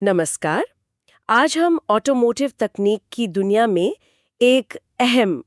नमस्कार। आज हम ऑटोमोटिव तकनीक की दुनिया में एक अहम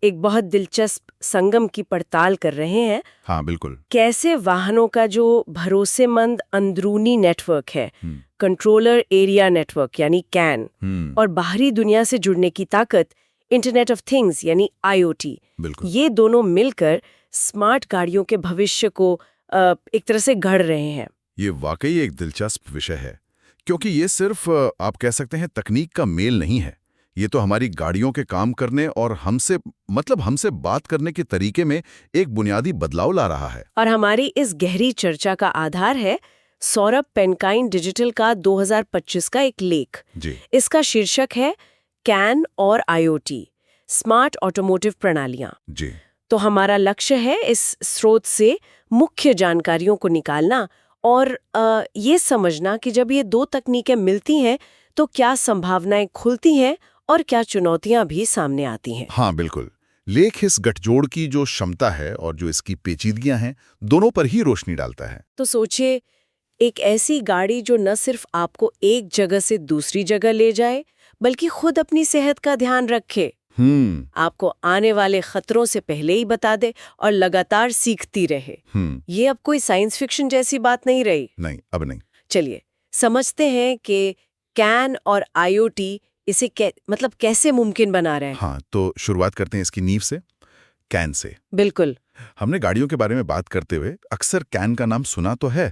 एक बहुत दिलचस्प संगम की पड़ताल कर रहे हैं। हाँ, बिल्कुल। कैसे वाहनों का जो भरोसेमंद अंदरूनी नेटवर्क है, हम्म, कंट्रोलर एरिया नेटवर्क यानी कैन, हम्म, और बाहरी दुनिया से जुड़ने की ताकत इंटरनेट ऑफ थिंग्स यानी आईओटी, बिल्कुल। ये दोनों मिलकर स्मार्ट गाड़ियों के भविष्य को एक तरह से गढ़ रहे हैं। ये वाकई एक दिलचस्प विषय है, क्योंकि ये सिर्फ आप कह सकते हैं तकनीक का मेल नहीं है। ये तो हमारी गाड़ियों के काम करने और हमसे बात करने के तरीके में एक बुनियादी बदलाव ला रहा है। और हमारी इस गहरी चर्चा का आधार है सौरभ पेनकाइन डिजिटल का 2025 का एक लेख। जी, इसका शीर्षक है कैन और आईओटी, स्मार्ट ऑटोमोटिव प्रणालियां। जी, तो हमारा लक्ष्य है इस स्रोत से मुख्य जानकारियों को निकालना और ये समझना कि जब ये दो तकनीकें मिलती हैं तो क्या संभावनाएं खुलती हैं और क्या चुनौतियां भी सामने आती हैं। हाँ, बिल्कुल। लेख इस गठजोड़ की जो क्षमता है और जो इसकी पेचीदगियां हैं, दोनों पर ही रोशनी डालता है। तो सोचिए, एक ऐसी गाड़ी जो न सिर्फ आपको एक जगह से दूसरी जगह ले जाए बल्कि खुद अपनी सेहत का ध्यान रखे, हम्म, आपको आने वाले खतरों से पहले ही बता दे और लगातार सीखती रहे। ये अब कोई साइंस फिक्शन जैसी बात नहीं रही। नहीं, अब नहीं। चलिए समझते हैं कि कैन और आईओटी इसे कैसे मुमकिन बना रहे हैं। हाँ, तो शुरुआत करते हैं इसकी नींव से, कैन से। बिल्कुल। हमने गाड़ियों के बारे में बात करते हुए अक्सर कैन का नाम सुना तो है,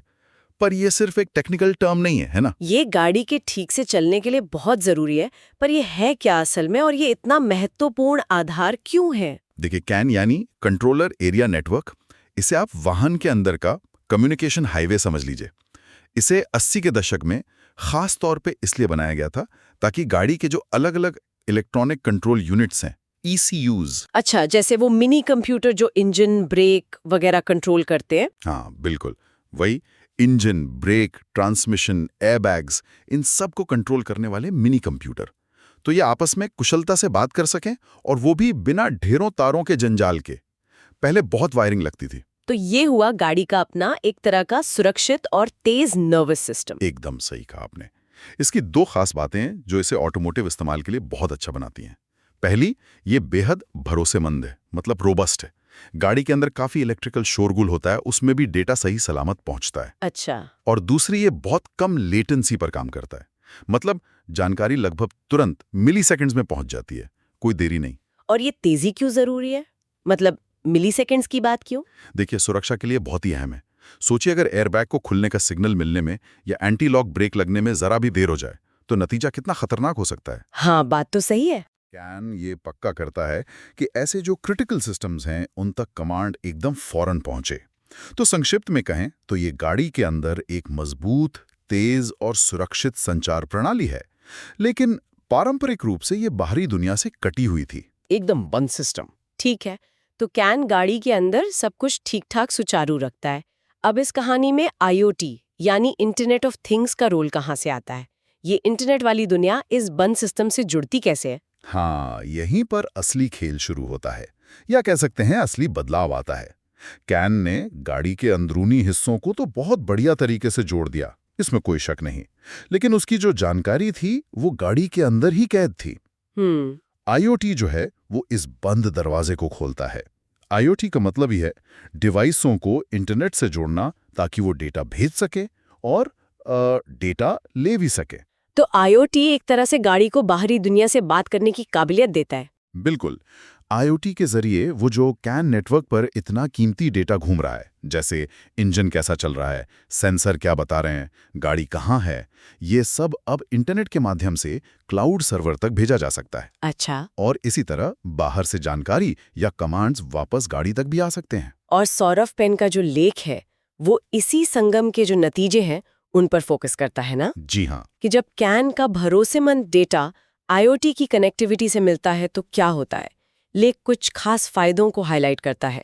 पर यह सिर्फ एक टेक्निकल टर्म नहीं है, है ना? ये गाड़ी के ठीक से चलने के लिए बहुत जरूरी है, पर ये है क्या असल में और ये इतना महत्वपूर्ण आधार क्यों है? देखिए, कैन यानी कंट्रोलर एरिया नेटवर्क। इसे आप वाहन के अंदर का कम्युनिकेशन हाईवे समझ लीजिए। इसे 80 के दशक में खास तौर पे इसलिए बनाया गया था ताकि गाड़ी के जो अलग अलग इलेक्ट्रॉनिक कंट्रोल यूनिट्स हैं, ECUs। अच्छा, जैसे वो मिनी कंप्यूटर जो इंजन ब्रेक वगैरह कंट्रोल करते हैं। हाँ, बिल्कुल वही। इंजन, ब्रेक, ट्रांसमिशन, एयरबैग्स, इन सब को कंट्रोल करने वाले मिनी कंप्यूटर। तो ये आपस में कुशलता से बात कर सकें, और वो भी बिना ढेरों तारों के जंजाल के। पहले बहुत वायरिंग लगती थी। तो ये हुआ गाड़ी का अपना एक तरह का सुरक्षित और तेज नर्वस सिस्टम। एकदम सही कहा आपने। इसकी दो खास बातें हैं जो इसे ऑटोमोटिव इस्तेमाल के लिए बहुत अच्छा बनाती हैं। पहली, ये बेहद भरोसेमंद है, मतलब रोबस्ट है। गाड़ी के अंदर काफी इलेक्ट्रिकल शोरगुल होता है, उसमें भी डेटा सही सलामत पहुंचता है। अच्छा। और दूसरी, ये बहुत कम लेटेंसी पर काम करता है, मतलब जानकारी लगभग तुरंत मिली सेकेंड्स में पहुंच जाती है, कोई देरी नहीं। और ये तेजी क्यों जरूरी है? मिली सेकेंड्स की बात क्यों? देखिए, सुरक्षा के लिए बहुत ही अहम है। सोचिए, अगर एयरबैग को खुलने का सिग्नल मिलने में या एंटी लॉक ब्रेक लगने में जरा भी देर हो जाए तो नतीजा कितना खतरनाक हो सकता है। हाँ, बात तो सही है। कैन ये पक्का करता है कि ऐसे जो क्रिटिकल सिस्टम्स हैं उन तक कमांड एकदम फौरन पहुंचे। तो संक्षिप्त में कहें तो ये गाड़ी के अंदर एक मजबूत, तेज और सुरक्षित संचार प्रणाली है, लेकिन पारंपरिक रूप से ये बाहरी दुनिया से कटी हुई थी। एकदम बंद सिस्टम। ठीक है, तो कैन गाड़ी के अंदर सब कुछ ठीक ठाक सुचारू रखता है। अब इस कहानी में आईओटी यानी इंटरनेट ऑफ थिंग्स का रोल कहाँ से आता है? ये इंटरनेट वाली दुनिया इस बंद सिस्टम से जुड़ती कैसे है? हाँ, यहीं पर असली खेल शुरू होता है, या कह सकते हैं असली बदलाव आता है। कैन ने गाड़ी के अंदरूनी हिस्सों को तो बहुत बढ़िया तरीके से जोड़ दिया, इसमें कोई शक नहीं, लेकिन उसकी जो जानकारी थी वो गाड़ी के अंदर ही कैद थी। आईओटी जो है वो इस बंद दरवाजे को खोलता है। आईओटी का मतलब ही है डिवाइसों को इंटरनेट से जोड़ना ताकि वो डेटा भेज सके और डेटा ले भी सके। तो आईओटी एक तरह से गाड़ी को बाहरी दुनिया से बात करने की काबिलियत देता है। बिल्कुल। आईओटी के जरिए वो जो कैन नेटवर्क पर इतना कीमती डेटा घूम रहा है, जैसे इंजन कैसा चल रहा है, सेंसर क्या बता रहे हैं, गाड़ी कहाँ है, ये सब अब इंटरनेट के माध्यम से क्लाउड सर्वर तक भेजा जा सकता है। अच्छा। और इसी तरह बाहर से जानकारी या कमांड्स वापस गाड़ी तक भी आ सकते हैं। और सौरभ पेन का जो लेख है वो इसी संगम के जो नतीजे हैं उन पर फोकस करता है ना? जी हाँ। कि जब कैन का भरोसेमंद डेटा आईओटी की कनेक्टिविटी से मिलता है तो क्या होता है। लेख कुछ खास फायदों को हाईलाइट करता है।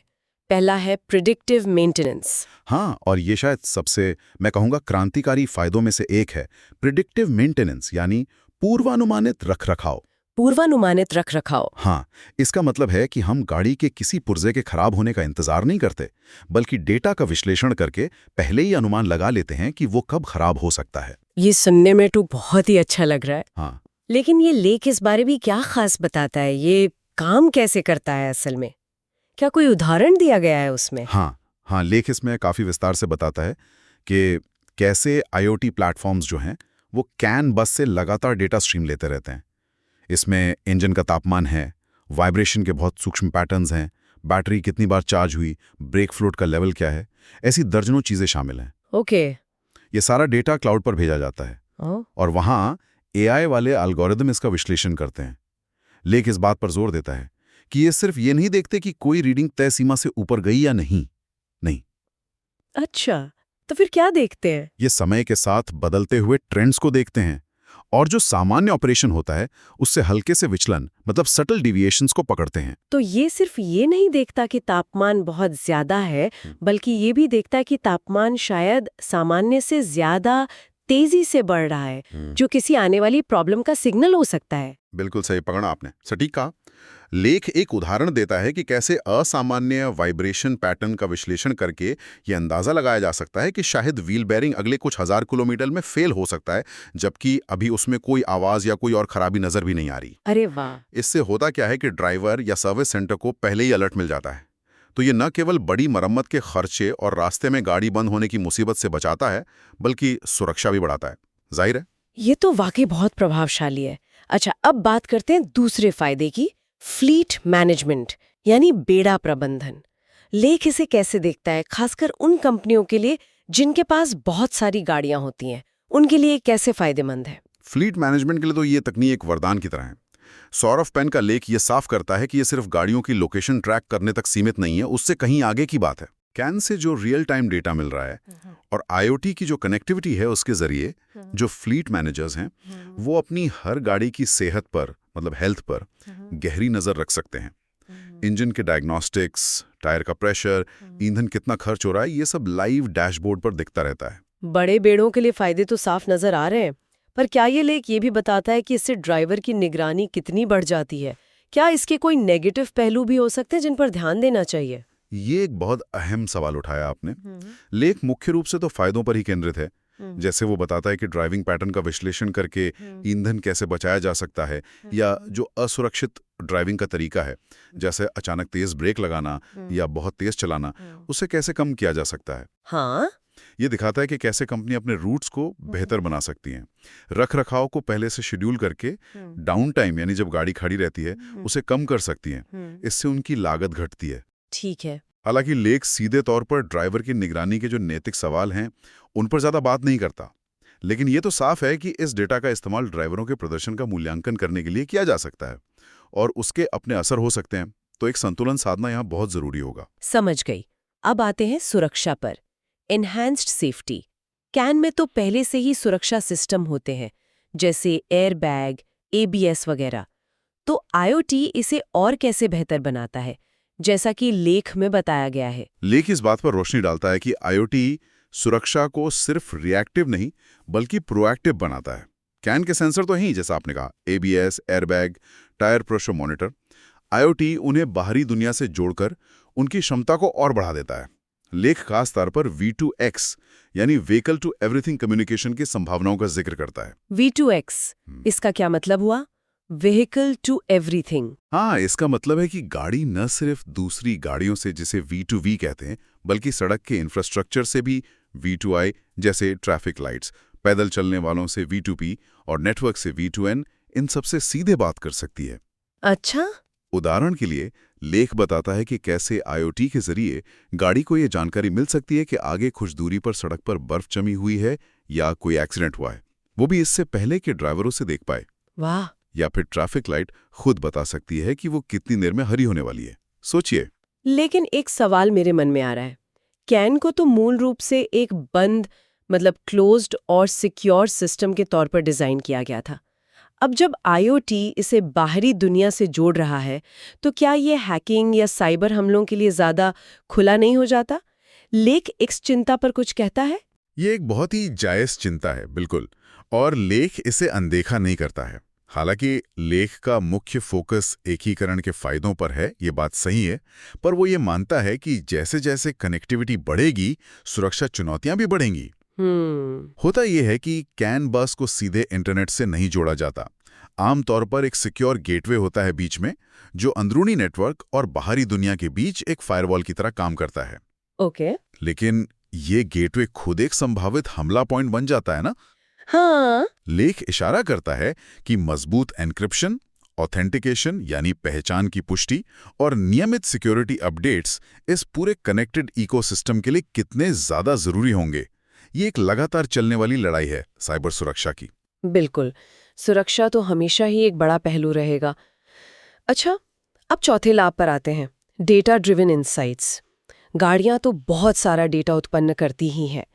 पहला है प्रिडिक्टिव मेंटेनेंस। हाँ, और ये शायद सबसे, मैं कहूँगा, क्रांतिकारी फायदों में से एक है। प्रिडिक्टिव मेंटेनेंस यानी पूर्वानुमानित रखरखाव। पूर्वानुमानित रखरखाव। हाँ, इसका मतलब है कि हम गाड़ी के किसी पुर्जे के खराब होने का इंतजार नहीं करते, बल्कि डेटा का विश्लेषण करके पहले ही अनुमान लगा लेते हैं कि वो कब खराब हो सकता है। ये सुनने में तो बहुत ही अच्छा लग रहा है। हाँ लेकिन ये लेख इस बारे में क्या खास बताता है? ये काम कैसे करता है असल में? क्या कोई उदाहरण दिया गया है उसमें? हाँ हाँ, लेख इसमें काफ़ी विस्तार से बताता है कि कैसे आईओटी प्लेटफॉर्म्स जो हैं वो कैन बस से लगातार डेटा स्ट्रीम लेते रहते हैं। इसमें इंजन का तापमान है, वाइब्रेशन के बहुत सूक्ष्म पैटर्न्स हैं, बैटरी कितनी बार चार्ज हुई, ब्रेक फ्लूइड का लेवल क्या है, ऐसी दर्जनों चीज़ें शामिल हैं। ओके। ये सारा डेटा क्लाउड पर भेजा जाता है ओ, और वहाँ एआई वाले एल्गोरिदम इसका विश्लेषण करते हैं। लेख इस बात पर जोर देता है कि ये सिर्फ ये नहीं देखते कि कोई रीडिंग तय सीमा से ऊपर गई या नहीं। नहीं, अच्छा, तो फिर क्या देखते हैं? ये समय के साथ बदलते हुए ट्रेंड्स को देखते हैं और जो सामान्य ऑपरेशन होता है उससे हल्के से विचलन मतलब सटल डिविएशंस को पकड़ते हैं। तो ये सिर्फ ये नहीं देखता कि तापमान बहुत ज्यादा है, बल्कि ये भी देखता है कि तापमान शायद सामान्य से ज्यादा तेजी से बढ़ रहा है, जो किसी आने वाली प्रॉब्लम का सिग्नल हो सकता है। बिल्कुल सही पकड़ा आपने, सटीक कहा। लेख एक उदाहरण देता है कि कैसे असामान्य वाइब्रेशन पैटर्न का विश्लेषण करके ये अंदाजा लगाया जा सकता है कि शायद व्हील बेरिंग अगले कुछ हजार किलोमीटर में फेल हो सकता है, जबकि अभी उसमें कोई आवाज या कोई और खराबी नजर भी नहीं आ रही। अरे वाह! इससे होता क्या है कि ड्राइवर या सर्विस सेंटर को पहले ही अलर्ट मिल जाता है। तो ये न केवल बड़ी मरम्मत के खर्चे और रास्ते में गाड़ी बंद होने की मुसीबत से बचाता है, बल्कि सुरक्षा भी बढ़ाता है। जाहिर है। ये तो वाकई बहुत प्रभावशाली है। अच्छा, अब बात करते हैं दूसरे फायदे की, फ्लीट मैनेजमेंट यानी बेड़ा प्रबंधन। लेख इसे कैसे देखता है, खासकर उन कंपनियों के लिए जिनके पास बहुत सारी गाड़ियां होती हैं, उनके लिए कैसे फायदेमंद है? फ्लीट मैनेजमेंट के लिए तो ये तकनीक एक वरदान की तरह है। सौरभ पेन का लेख ये साफ करता है कि ये सिर्फ गाड़ियों की लोकेशन ट्रैक करने तक सीमित नहीं है, उससे कहीं आगे की बात है। कैन से जो रियल टाइम डेटा मिल रहा है और आईओटी की जो कनेक्टिविटी है उसके जरिए जो फ्लीट मैनेजर्स हैं वो अपनी हर गाड़ी की सेहत पर मतलब हेल्थ पर गहरी नज़र रख सकते हैं। इंजन के डायग्नोस्टिक्स, टायर का प्रेशर, ईंधन कितना खर्च हो रहा है, ये सब लाइव डैशबोर्ड पर दिखता रहता है। बड़े बेड़ों के लिए फायदे तो साफ नजर आ रहे हैं, पर क्या ये लेख ये भी बताता है कि इससे ड्राइवर की निगरानी कितनी बढ़ जाती है? क्या इसके कोई नेगेटिव पहलू भी हो सकते हैं जिन पर ध्यान देना चाहिए? ये एक बहुत अहम सवाल उठाया आपने। लेख मुख्य रूप से तो फायदों पर ही केंद्रित है। जैसे वो बताता है कि ड्राइविंग पैटर्न का विश्लेषण करके ईंधन कैसे बचाया जा सकता है, या जो असुरक्षित ड्राइविंग का तरीका है जैसे अचानक तेज ब्रेक लगाना या बहुत तेज चलाना, उसे कैसे कम किया जा सकता है। हाँ, ये दिखाता है कि कैसे कंपनी अपने रूट्स को बेहतर बना सकती हैं। रख रखाव को पहले से शेड्यूल करके डाउन टाइम यानी जब गाड़ी खड़ी रहती है उसे कम कर सकती हैं। इससे उनकी लागत घटती है। ठीक है। हालांकि लेख सीधे तौर पर ड्राइवर की निगरानी के जो नैतिक सवाल हैं उन पर ज्यादा बात नहीं करता, लेकिन ये तो साफ है कि इस डेटा का इस्तेमाल ड्राइवरों के प्रदर्शन का मूल्यांकन करने के लिए किया जा सकता है और उसके अपने असर हो सकते हैं। तो एक संतुलन साधना यहाँ बहुत जरूरी होगा। समझ गई। अब आते हैं सुरक्षा पर। Enhanced safety. कैन में तो पहले से ही सुरक्षा सिस्टम होते हैं, जैसे एयरबैग, एबीएस वगैरह। तो आईओटी इसे और कैसे बेहतर बनाता है, जैसा कि लेख में बताया गया है? लेख इस बात पर रोशनी डालता है कि आईओटी सुरक्षा को सिर्फ रिएक्टिव नहीं बल्कि प्रोएक्टिव बनाता है। कैन के सेंसर तो हैं ही, जैसा आपने कहा, ABS, airbag, tyre pressure monitor. IoT उन्हें बाहरी दुनिया से जोड़कर उनकी क्षमता को और बढ़ा देता है। लेख खास तौर पर V2X यानी व्हीकल टू एवरीथिंग कम्युनिकेशन की संभावनाओं का जिक्र करता है। V2X, इसका क्या मतलब हुआ? Vehicle to everything. हाँ, इसका मतलब है कि गाड़ी न सिर्फ दूसरी गाड़ियों से, जिसे V2V कहते हैं, बल्कि सड़क के इंफ्रास्ट्रक्चर से भी V2I, जैसे ट्रैफिक लाइट्स, पैदल चलने वालों से V2P और नेटवर्क से V2N, इन सबसे सीधे बात कर सकती है। अच्छा। उदाहरण के लिए लेख बताता है कि कैसे आईओटी के जरिए गाड़ी को ये जानकारी मिल सकती है कि आगे कुछ दूरी पर सड़क पर बर्फ जमी हुई है या कोई एक्सीडेंट हुआ है, वो भी इससे पहले कि ड्राइवर उसे देख पाए। वाह। या फिर ट्रैफिक लाइट खुद बता सकती है कि वो कितनी देर में हरी होने वाली है। सोचिए। लेकिन एक सवाल मेरे मन में आ रहा है। कैन को तो मूल रूप से एक बंद मतलब क्लोज्ड और सिक्योर सिस्टम के तौर पर डिजाइन किया गया था। अब जब आईओटी इसे बाहरी दुनिया से जोड़ रहा है, तो क्या ये हैकिंग या साइबर हमलों के लिए ज्यादा खुला नहीं हो जाता? लेख इस चिंता पर कुछ कहता है? ये एक बहुत ही जायज चिंता है, बिल्कुल, और लेख इसे अनदेखा नहीं करता है। हालांकि लेख का मुख्य फोकस एकीकरण के फायदों पर है, ये बात सही है, पर वो ये मानता है कि जैसे जैसे कनेक्टिविटी बढ़ेगी, सुरक्षा चुनौतियां भी बढ़ेंगी। होता यह है कि कैन बस को सीधे इंटरनेट से नहीं जोड़ा जाता। आमतौर पर एक सिक्योर गेटवे होता है बीच में, जो अंदरूनी नेटवर्क और बाहरी दुनिया के बीच एक फायरवॉल की तरह काम करता है। ओके। लेकिन ये गेटवे खुद एक संभावित हमला पॉइंट बन जाता है ना। हाँ। लेख इशारा करता है कि मजबूत एन्क्रिप्शन, ऑथेंटिकेशन यानी पहचान की पुष्टि और नियमित सिक्योरिटी अपडेट्स इस पूरे कनेक्टेड इकोसिस्टम के लिए कितने ज्यादा जरूरी होंगे। ये एक लगातार चलने वाली लड़ाई है साइबर सुरक्षा की। बिल्कुल, सुरक्षा तो हमेशा ही एक बड़ा पहलू रहेगा। अच्छा, अब चौथे लाभ पर आते हैं, डेटा ड्रिवन इंसाइट्स। गाड़ियां तो बहुत सारा डेटा उत्पन्न करती ही हैं।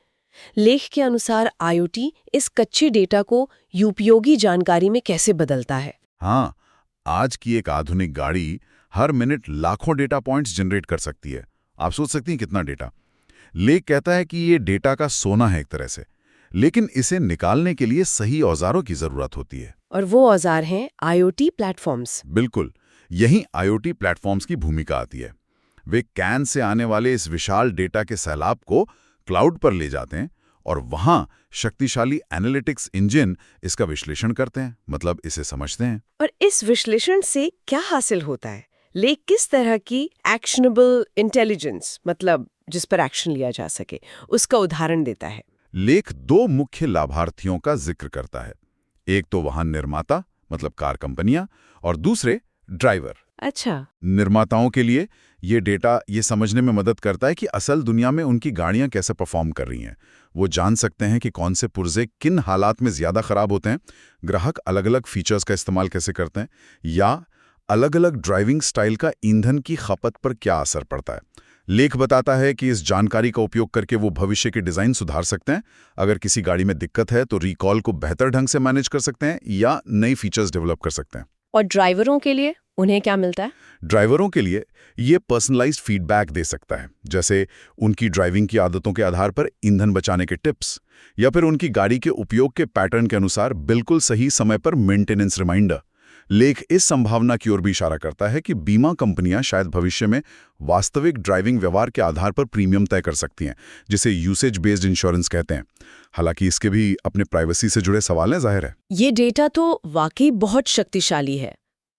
लेख के अनुसार आईओटी इस कच्चे डेटा को उपयोगी जानकारी में कैसे बदलता है? हाँ, आज की एक आधुनिक गाड़ी हर मिनट लाखों डेटा पॉइंट्स जनरेट कर सकती है। आप सोच सकती हैं कितना डेटा। लेख कहता है कि ये डेटा का सोना है एक तरह से, लेकिन इसे निकालने के लिए सही औजारों की जरूरत होती है। और वो औजार हैं आईओटी प्लेटफॉर्म्स। बिल्कुल, यही आईओटी प्लेटफॉर्म्स की भूमिका आती है। वे कैन से आने वाले इस विशाल डेटा के सैलाब को क्लाउड पर ले जाते हैं और वहां शक्तिशाली एनालिटिक्स इंजन इसका विश्लेषण करते हैं, मतलब इसे समझते हैं। और इस विश्लेषण से क्या हासिल होता है? लेख किस तरह की एक्शनेबल इंटेलिजेंस, मतलब जिस पर एक्शन लिया जा सके, उसका उदाहरण देता है? लेख दो मुख्य लाभार्थियों का जिक्र करता है। एक तो वाहन निर्माता, मतलब कार कंपनियां, और दूसरे ड्राइवर। अच्छा। निर्माताओं के लिए ये डेटा ये समझने में मदद करता है कि असल दुनिया में उनकी गाड़ियां कैसे परफॉर्म कर रही हैं। वो जान सकते हैं कि कौन से पुर्जे किन हालात में ज़्यादा खराब होते हैं, ग्राहक अलग-अलग फीचर्स का इस्तेमाल कैसे करते हैं, या अलग-अलग ड्राइविंग स्टाइल का ईंधन की खपत पर क्या असर पड़ता है। लेख बताता है कि इस जानकारी का उपयोग करके वो भविष्य के डिज़ाइन सुधार सकते हैं। अगर किसी गाड़ी में दिक्कत है तो रिकॉल को बेहतर ढंग से मैनेज कर सकते हैं या नई फीचर्स डेवलप कर सकते हैं। और ड्राइवरों के लिए उन्हें क्या मिलता है? ड्राइवरों के लिए ये पर्सनलाइज्ड फीडबैक दे सकता है, जैसे उनकी ड्राइविंग की आदतों के आधार पर ईंधन बचाने के टिप्स, या फिर उनकी गाड़ी के उपयोग के पैटर्न के अनुसार बिल्कुल सही समय पर मेंटेनेंस रिमाइंडर। लेख इस संभावना की ओर भी इशारा करता है कि बीमा कंपनियां शायद भविष्य में वास्तविक ड्राइविंग व्यवहार के आधार पर प्रीमियम तय कर सकती हैं, जिसे यूसेज बेस्ड इंश्योरेंस कहते हैं। हालांकि इसके भी अपने प्राइवेसी से जुड़े सवाल हैं, जाहिर है। ये डेटा तो वाकई बहुत शक्तिशाली है,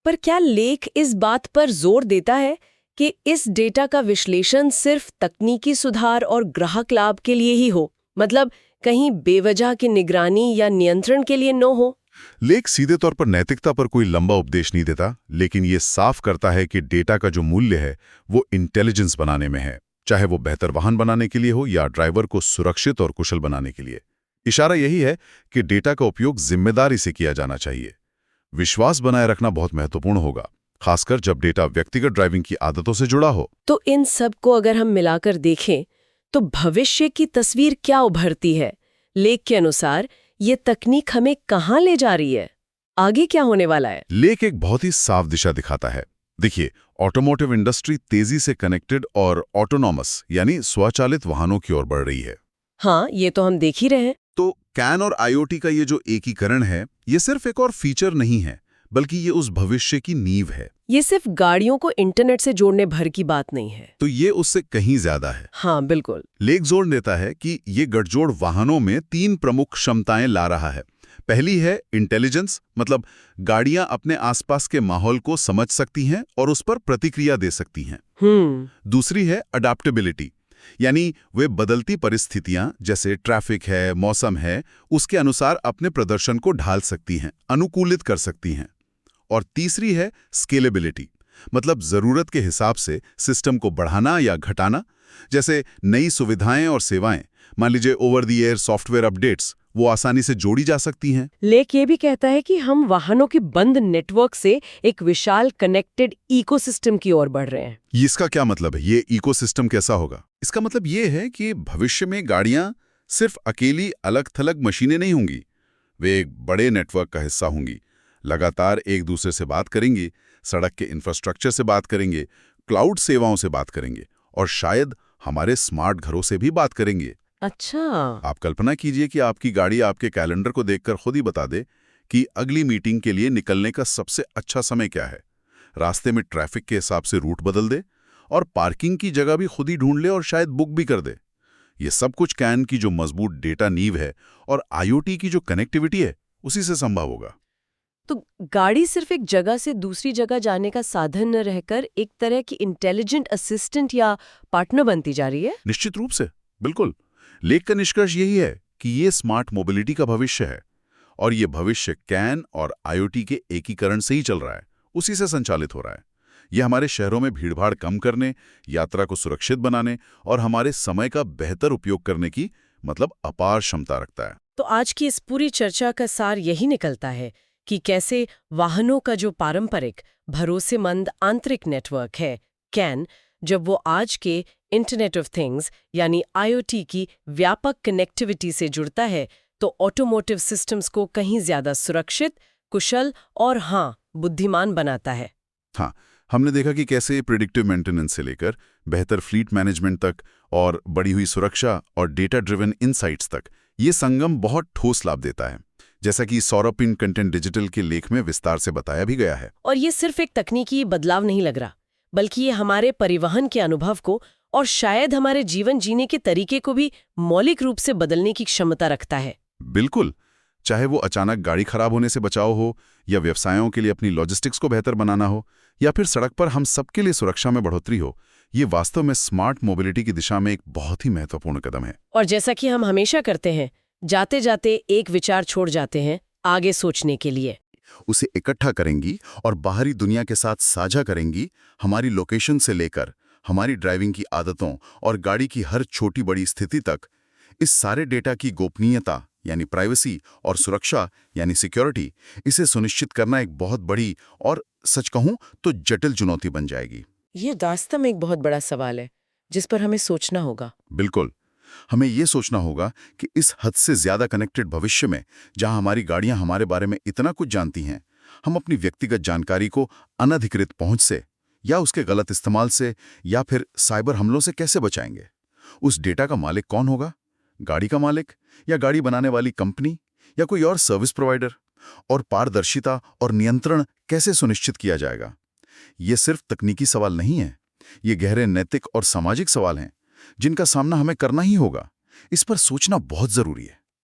पर क्या लेख इस बात पर जोर देता है कि इस डेटा का विश्लेषण सिर्फ तकनीकी सुधार और ग्राहक लाभ के लिए ही हो, मतलब कहीं बेवजह की निगरानी या नियंत्रण के लिए न हो? लेख सीधे तौर पर नैतिकता पर कोई लंबा उपदेश नहीं देता, लेकिन ये साफ करता है कि डेटा का जो मूल्य है वो इंटेलिजेंस बनाने में है, चाहे वो बेहतर वाहन बनाने के लिए हो या ड्राइवर को सुरक्षित और कुशल बनाने के लिए। इशारा यही है कि डेटा का उपयोग जिम्मेदारी से किया जाना चाहिए। विश्वास बनाए रखना बहुत महत्वपूर्ण होगा, खासकर जब डेटा व्यक्तिगत ड्राइविंग की आदतों से जुड़ा हो। तो इन सब को अगर हम मिलाकर देखें तो भविष्य की तस्वीर क्या उभरती है? लेख के अनुसार ये तकनीक हमें कहाँ ले जा रही है? आगे क्या होने वाला है? लेख एक बहुत ही साफ दिशा दिखाता है। देखिए, ऑटोमोटिव इंडस्ट्री तेजी से कनेक्टेड और ऑटोनॉमस यानी स्वचालित वाहनों की ओर बढ़ रही है। हाँ, ये तो हम देख ही रहे हैं। तो कैन और आईओटी का ये जो एकीकरण है, ये सिर्फ एक और फीचर नहीं है, बल्कि ये उस भविष्य की नींव है। ये सिर्फ गाड़ियों को इंटरनेट से जोड़ने भर की बात नहीं है। तो ये उससे कहीं ज्यादा है। हाँ, बिल्कुल। लेख जोड़ देता है कि ये गठजोड़ वाहनों में 3 प्रमुख क्षमताएं ला रहा है। पहली है इंटेलिजेंस, मतलब गाड़ियां अपने आसपास के माहौल को समझ सकती हैं और उस पर प्रतिक्रिया दे सकती हैं। दूसरी है अडैप्टेबिलिटी, यानी वे बदलती परिस्थितियां जैसे ट्रैफिक है, मौसम है, उसके अनुसार अपने प्रदर्शन को ढाल सकती हैं, अनुकूलित कर सकती हैं। और तीसरी है स्केलेबिलिटी, मतलब जरूरत के हिसाब से सिस्टम को बढ़ाना या घटाना, जैसे नई सुविधाएं और सेवाएं, मान लीजिए over the air software updates, वो आसानी से जोड़ी जा सकती हैं। लेख ये भी कहता है कि हम वाहनों के बंद नेटवर्क से एक विशाल कनेक्टेड इकोसिस्टम की ओर बढ़ रहे हैं। इसका क्या मतलब है? ये इकोसिस्टम कैसा होगा? इसका मतलब ये है कि भविष्य में गाड़ियां सिर्फ अकेली अलग-थलग मशीनें नहीं होंगी, वे एक बड़े नेटवर्क का हिस्सा होंगी, लगातार एक दूसरे से बात करेंगी, सड़क के इंफ्रास्ट्रक्चर से बात करेंगे, क्लाउड सेवाओं से बात करेंगे और शायद हमारे स्मार्ट घरों से भी बात करेंगे। अच्छा। आप कल्पना कीजिए कि आपकी गाड़ी आपके कैलेंडर को देखकर खुद ही बता दे कि अगली मीटिंग के लिए निकलने का सबसे अच्छा समय क्या है, रास्ते में ट्रैफिक के हिसाब से रूट बदल दे और पार्किंग की जगह भी खुद ही ढूंढ ले और शायद बुक भी कर दे। ये सब कुछ कैन की जो मजबूत डेटा नींव है और आईओटी की जो कनेक्टिविटी है उसी से संभव होगा। तो गाड़ी सिर्फ एक जगह से दूसरी जगह जाने का साधन न रहकर एक तरह की इंटेलिजेंट असिस्टेंट या पार्टनर बनती जा रही है। निश्चित रूप से, बिल्कुल। लेख का निष्कर्ष यही है कि ये स्मार्ट मोबिलिटी का भविष्य है और ये भविष्य कैन और आईओटी के एकीकरण से ही चल रहा है, उसी से संचालित हो रहा है। ये हमारे शहरों में भीड़भाड़ कम करने, यात्रा को सुरक्षित बनाने और हमारे समय का बेहतर उपयोग करने की अपार क्षमता रखता है। तो आज की इस पूरी चर्चा का सार यही निकलता है कि कैसे वाहनों का जो पारंपरिक भरोसेमंद आंतरिक नेटवर्क है कैन, जब वो आज के इंटरनेट ऑफ थिंग्स यानी आईओटी की व्यापक कनेक्टिविटी से जुड़ता है तो ऑटोमोटिव सिस्टम्स को कहीं ज्यादा सुरक्षित, कुशल और बुद्धिमान बनाता है। हाँ, हमने देखा कि कैसे प्रिडिक्टिव मेंटेनेंस से लेकर बेहतर फ्लीट मैनेजमेंट तक और बढ़ी हुई सुरक्षा और डेटा ड्रिवन इनसाइट्स तक ये संगम बहुत ठोस लाभ देता है, जैसा कि सौरभ इन कंटेंट डिजिटल के लेख में विस्तार से बताया भी गया है। और ये सिर्फ एक तकनीकी बदलाव नहीं लग रहा, बल्कि ये हमारे परिवहन के अनुभव को और शायद हमारे जीवन जीने के तरीके को भी मौलिक रूप से बदलने की क्षमता रखता है। बिल्कुल, चाहे वो अचानक गाड़ी खराब होने से बचाव हो या व्यवसायों के लिए अपनी लॉजिस्टिक्स को बेहतर बनाना हो या फिर सड़क पर हम सबके लिए सुरक्षा में बढ़ोतरी हो, ये वास्तव में स्मार्ट मोबिलिटी की दिशा में एक बहुत ही महत्वपूर्ण कदम है। और जैसा कि हम हमेशा करते हैं, जाते जाते एक विचार छोड़ जाते हैं आगे सोचने के लिए। उसे इकट्ठा करेंगी और बाहरी दुनिया के साथ साझा करेंगी, हमारी लोकेशन से लेकर हमारी ड्राइविंग की आदतों और गाड़ी की हर छोटी बड़ी स्थिति तक। इस सारे डेटा की गोपनीयता यानी प्राइवेसी और सुरक्षा यानी सिक्योरिटी, इसे सुनिश्चित करना एक बहुत बड़ी और सच कहूं तो जटिल चुनौती बन जाएगी। ये वास्तव में एक बहुत बड़ा सवाल है जिस पर हमें सोचना होगा। बिल्कुल, हमें ये सोचना होगा कि इस हद से ज्यादा कनेक्टेड भविष्य में, जहां हमारी गाड़ियां हमारे बारे में इतना कुछ जानती हैं, हम अपनी व्यक्तिगत जानकारी को अनधिकृत पहुंच से या उसके गलत इस्तेमाल से या फिर साइबर हमलों से कैसे बचाएंगे। उस डेटा का मालिक कौन होगा? गाड़ी का मालिक या गाड़ी बनाने वाली कंपनी या कोई और सर्विस प्रोवाइडर? और पारदर्शिता और नियंत्रण कैसे सुनिश्चित किया जाएगा? ये सिर्फ तकनीकी सवाल नहीं है, ये गहरे नैतिक और सामाजिक सवाल हैं जिनका सामना हमें करना ही होगा। इस पर सोचना बहुत जरूरी है।